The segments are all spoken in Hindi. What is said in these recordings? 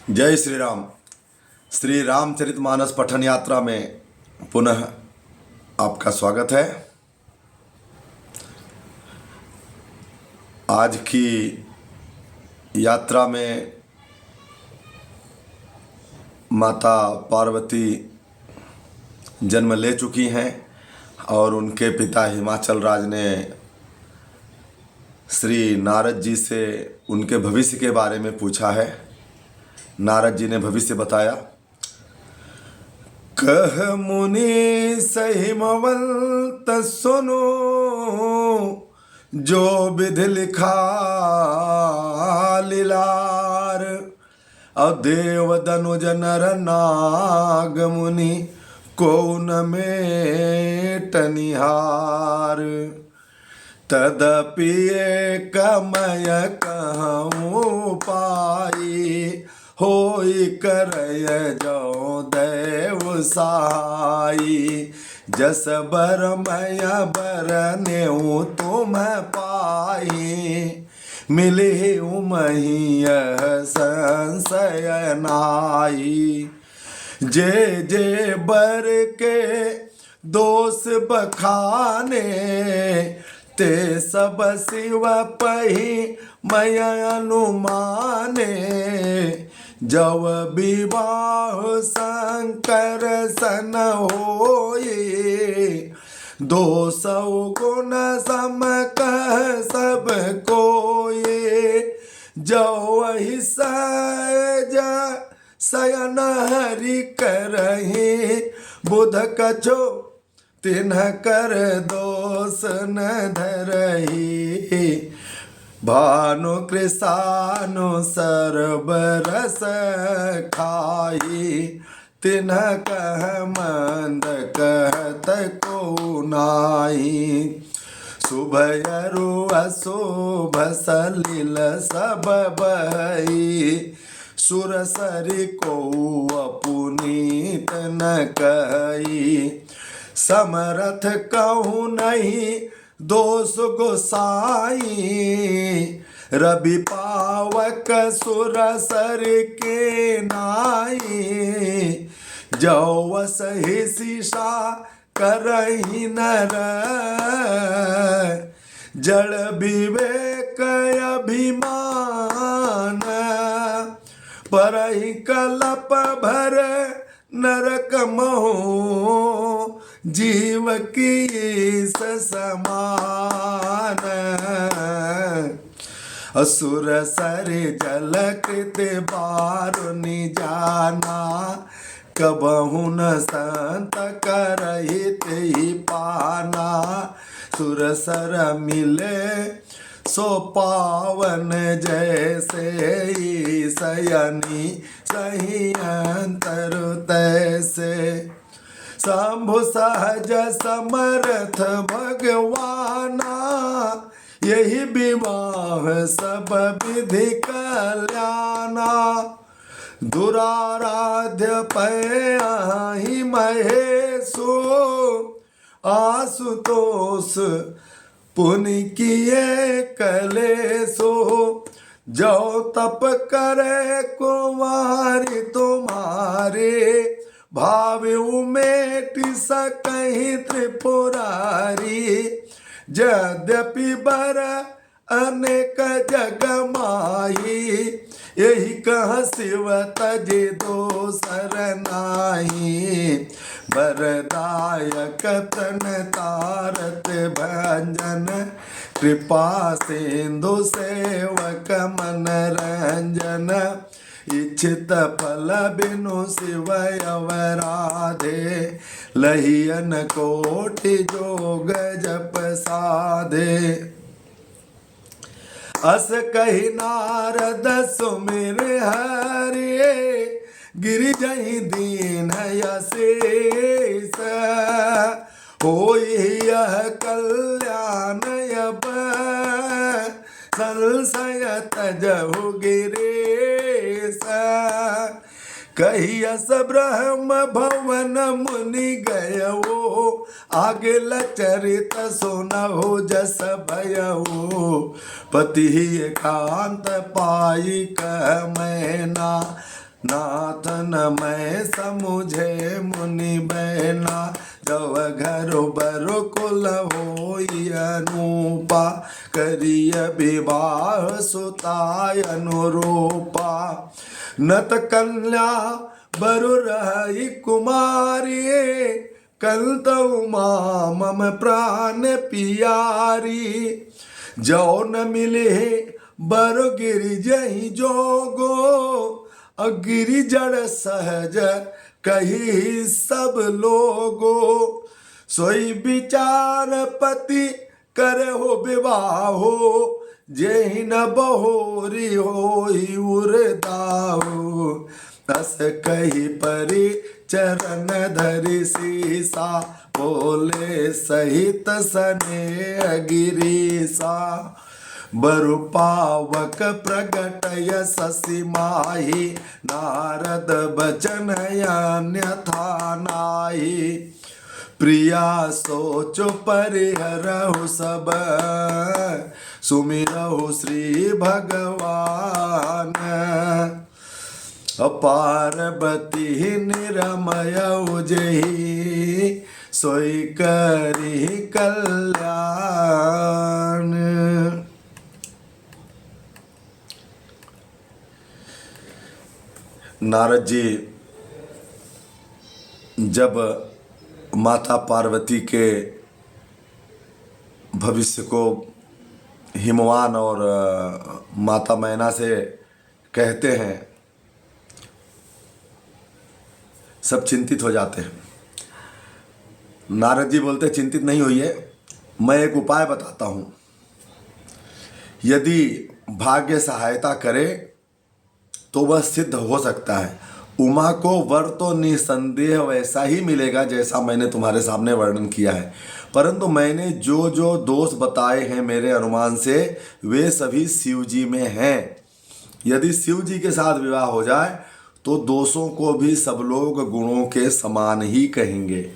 जय श्री राम। श्री रामचरितमानस पठन यात्रा में पुनः आपका स्वागत है। आज की यात्रा में माता पार्वती जन्म ले चुकी हैं और उनके पिता हिमाचल राज ने श्री नारद जी से उनके भविष्य के बारे में पूछा है। नारद जी ने भविष्य बताया। कह मुनि सहिमवंत सुनो, जो विधि लिखा लीलार। और देव दनुज नर नाग मुनि कौन में टनिहार। तदपि कमय कहूँ पाई, होई करय जो देव सहाई। जस बर मय बरनेऊ तुम पाई, मिले उमहि संशय नाई। जे जे बर के दोष बखाने, ते सब शिव पही मय अनुमाने। जब विवाह शंकर सन होए, 200 गुण सम कह सब कोए। जो वही सहज शयन हरि करहि, बुध कछो तिन्ह कर दोष न धरहि। भानु कृषानु सर्व रस खाई, तिन्ह कह मंद कहत को नाई। शुभयरु अशुभ सलिल सब बहई, सुरसरि को अपुनीत न कही। समरथ कहूँ नहीं दोष गोसाई, रवि पावक सुरसर के नाई। जो सही शीशा करही नर, जड़ विवेक अभिमान। परहि कलप भर नरक मोह, जीव की समान। असुर सर जल कृत बारुनि जाना, कबहु न संत करहित ही पाना। सुरसर मिले सो पावन, जैसे सयनी सही अंतर तैसे। शंभु सहज समर्थ भगवाना, यही विवाह सब विधि कल्याणा। दुराराध्य पै महेशो, आशुतोष पुनि किए कलेसो। जो तप करे कुमारी तुम्हारे, भाव उमेट सकहि त्रिपुरारी। यद्यपि बर अनेक जग माही, यही कह शिव तजे दोसर नाहि। वरदायक तन तारत भंजन, कृपा सिंधु सेवक मन रंजन। इच्छित फल बिनु शिव अवराधे, लहियन कोटि जोग जप साधे। अस कही नारद सुमिर हरि, गिरिजहि दीन यशेष। होई यह कल्याण अब, संशय तजहु गिरीश। कहियस ब्रह्म भवन मुनि गयो, आगे लचरित सुनहु जस भयऊ। पति एकांत पाई कह मैना, नाथ न मैं समुझे मुनि बैना, जव घर बर कुल होई अनुपा, करिय विवाह सुताय अनुरूपा। नत कन्या बरु रही कुमारी, कंत उमा मम प्राण पियारी। जो न मिले बर गिरि जहि जोगो, अगिरि जड़ सहज कही सब लोगो। सोई विचार पति करे हो विवाहो, जेहि न बहोरी होई उरदाहो। तस कही परि चरण धरि सीसा, बोले सहित सने गिरीसा। बरु पावक प्रगटय शशि माही, नारद बचन अन्यथा नाहि। प्रिया सोचो परिहरहु सब, सुमिरहु श्री भगवान। पार्वती निरमय जेहि, सोई करी कल्याण। नारद जी जब माता पार्वती के भविष्य को हिमवान और माता मैना से कहते हैं, सब चिंतित हो जाते हैं। नारद जी बोलते चिंतित नहीं होइए, मैं एक उपाय बताता हूँ। यदि भाग्य सहायता करे तो वह सिद्ध हो सकता है। उमा को वर तो निसंदेह वैसा ही मिलेगा जैसा मैंने तुम्हारे सामने वर्णन किया है, परंतु मैंने जो जो दोष बताए हैं मेरे अनुमान से, वे सभी शिव जी में हैं। यदि शिव जी के साथ विवाह हो जाए तो दोषों को भी सब लोग गुणों के समान ही कहेंगे।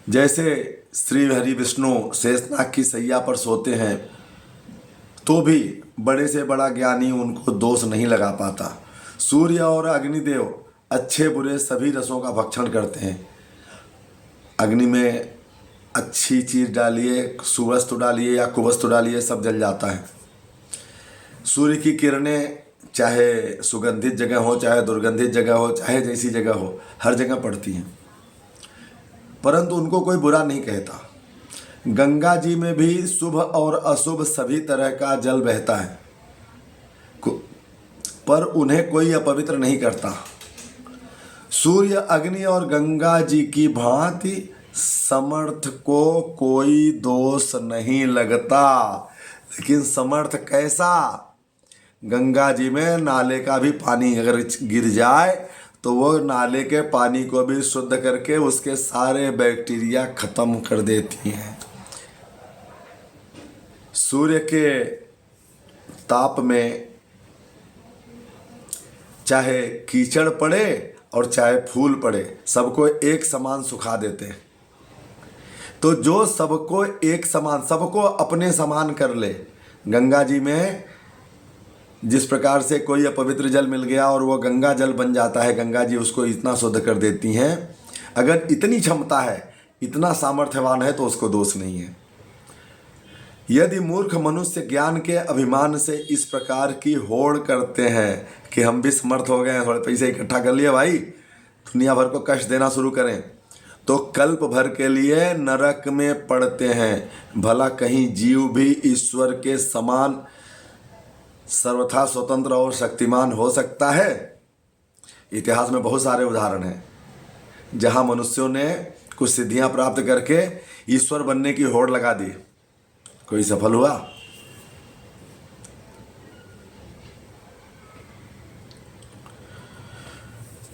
जैसे श्री हरि विष्णु शेषनाग की सैया पर सोते हैं तो भी बड़े से बड़ा ज्ञानी उनको दोष नहीं लगा पाता। सूर्य और अग्निदेव अच्छे बुरे सभी रसों का भक्षण करते हैं। अग्नि में अच्छी चीज़ डालिए, सुवस्तु डालिए या कुवस्तु डालिए, सब जल जाता है। सूर्य की किरणें चाहे सुगंधित जगह हो, चाहे दुर्गंधित जगह हो, चाहे जैसी जगह हो, हर जगह पड़ती हैं, परंतु उनको कोई बुरा नहीं कहता। गंगा जी में भी शुभ और अशुभ सभी तरह का जल बहता है, पर उन्हें कोई अपवित्र नहीं करता। सूर्य, अग्नि और गंगा जी की भांति समर्थ को कोई दोष नहीं लगता। लेकिन समर्थ कैसा? गंगा जी में नाले का भी पानी अगर गिर जाए तो वो नाले के पानी को भी शुद्ध करके उसके सारे बैक्टीरिया खत्म कर देती हैं। सूर्य के ताप में चाहे कीचड़ पड़े और चाहे फूल पड़े, सबको एक समान सुखा देते हैं। तो जो सबको एक समान, सबको अपने समान कर ले। गंगा जी में जिस प्रकार से कोई अपवित्र जल मिल गया और वो गंगा जल बन जाता है, गंगा जी उसको इतना शुद्ध कर देती हैं। अगर इतनी क्षमता है, इतना सामर्थ्यवान है, तो उसको दोष नहीं है। यदि मूर्ख मनुष्य ज्ञान के अभिमान से इस प्रकार की होड़ करते हैं कि हम भी समर्थ हो गए हैं, थोड़े पैसे इकट्ठा कर लिए भाई, दुनिया भर को कष्ट देना शुरू करें, तो कल्प भर के लिए नरक में पड़ते हैं। भला कहीं जीव भी ईश्वर के समान सर्वथा स्वतंत्र और शक्तिमान हो सकता है? इतिहास में बहुत सारे उदाहरण हैं जहां मनुष्यों ने कुछ सिद्धियां प्राप्त करके ईश्वर बनने की होड़ लगा दी, कोई सफल हुआ?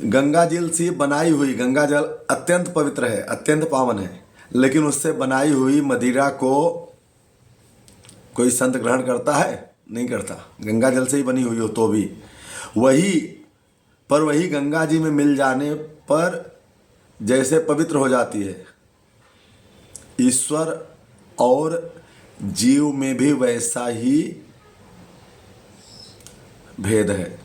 गंगा जल से बनाई हुई, गंगा जल अत्यंत पवित्र है, अत्यंत पावन है, लेकिन उससे बनाई हुई मदिरा को कोई संत ग्रहण करता है? नहीं करता। गंगा जल से ही बनी हुई हो तो भी वही गंगा जी में मिल जाने पर जैसे पवित्र हो जाती है, ईश्वर और जीव में भी वैसा ही भेद है।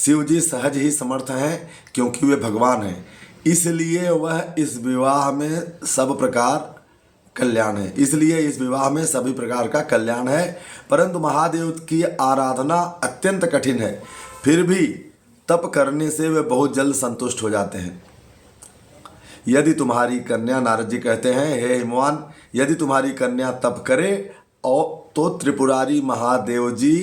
शिव जी सहज ही समर्थ हैं क्योंकि वे भगवान हैं, इसलिए वह इस विवाह में सब प्रकार कल्याण है, इसलिए इस विवाह में सभी प्रकार का कल्याण है। परंतु महादेव की आराधना अत्यंत कठिन है, फिर भी तप करने से वे बहुत जल्द संतुष्ट हो जाते हैं। यदि तुम्हारी कन्या, नारद जी कहते हैं, हे हिमवान, यदि तुम्हारी कन्या तप करे और तो त्रिपुरारी महादेव जी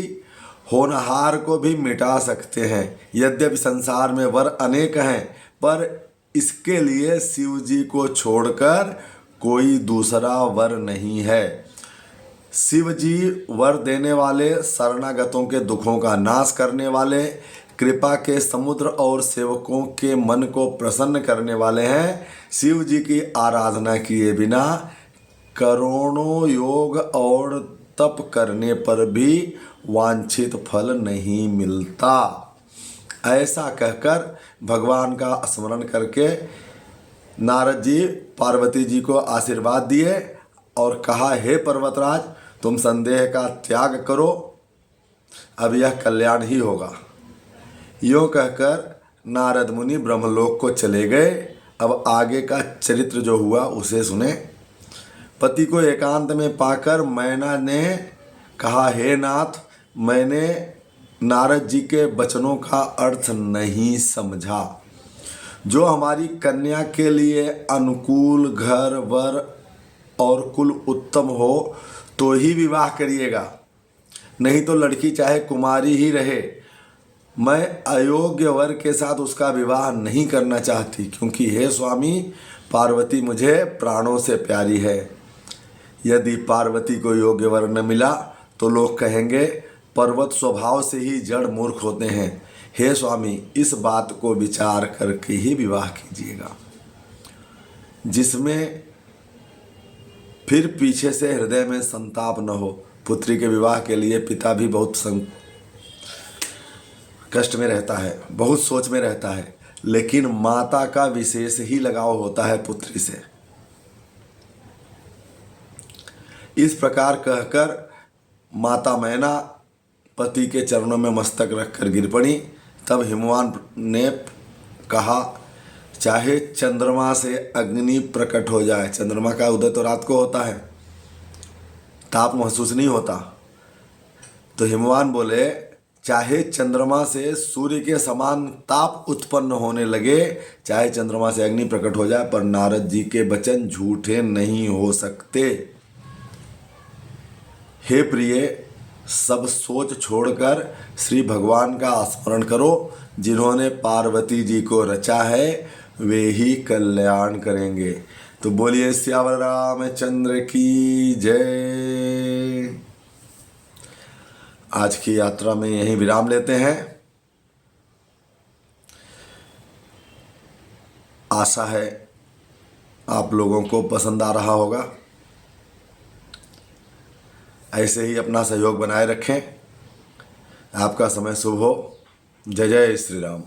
होनहार को भी मिटा सकते हैं। यद्यपि संसार में वर अनेक हैं, पर इसके लिए शिव जी को छोड़कर कोई दूसरा वर नहीं है। शिव जी वर देने वाले, शरणागतों के दुखों का नाश करने वाले, कृपा के समुद्र और सेवकों के मन को प्रसन्न करने वाले हैं। शिव जी की आराधना किए बिना करोड़ों योग और तप करने पर भी वांछित फल नहीं मिलता। ऐसा कहकर भगवान का स्मरण करके नारद जी पार्वती जी को आशीर्वाद दिए और कहा, हे पर्वतराज, तुम संदेह का त्याग करो, अब यह कल्याण ही होगा। यूँ कहकर नारद मुनि ब्रह्मलोक को चले गए। अब आगे का चरित्र जो हुआ उसे सुने। पति को एकांत में पाकर मैना ने कहा, हे नाथ, मैंने नारद जी के वचनों का अर्थ नहीं समझा। जो हमारी कन्या के लिए अनुकूल घर, वर और कुल उत्तम हो तो ही विवाह करिएगा, नहीं तो लड़की चाहे कुमारी ही रहे। मैं अयोग्य वर के साथ उसका विवाह नहीं करना चाहती, क्योंकि हे स्वामी, पार्वती मुझे प्राणों से प्यारी है। यदि पार्वती को योग्य वर न मिला तो लोग कहेंगे पर्वत स्वभाव से ही जड़ मूर्ख होते हैं। हे स्वामी, इस बात को विचार करके ही विवाह कीजिएगा, जिसमें फिर पीछे से हृदय में संताप न हो। पुत्री के विवाह के लिए पिता भी बहुत कष्ट में रहता है, बहुत सोच में रहता है, लेकिन माता का विशेष ही लगाव होता है पुत्री से। इस प्रकार कहकर माता मैना पति के चरणों में मस्तक रखकर गिर पड़ी। तब हिमवान ने कहा, चाहे चंद्रमा से अग्नि प्रकट हो जाए, चंद्रमा का उदय तो रात को होता है, ताप महसूस नहीं होता, तो हिमवान बोले, चाहे चंद्रमा से सूर्य के समान ताप उत्पन्न होने लगे, चाहे चंद्रमा से अग्नि प्रकट हो जाए, पर नारद जी के वचन झूठे नहीं हो सकते। हे प्रिय, सब सोच छोड़कर श्री भगवान का स्मरण करो। जिन्होंने पार्वती जी को रचा है वे ही कल्याण करेंगे। तो बोलिए सियावर रामचंद्र की जय। आज की यात्रा में यहीं विराम लेते हैं। आशा है आप लोगों को पसंद आ रहा होगा। ऐसे ही अपना सहयोग बनाए रखें। आपका समय शुभ हो। जय जय श्री राम।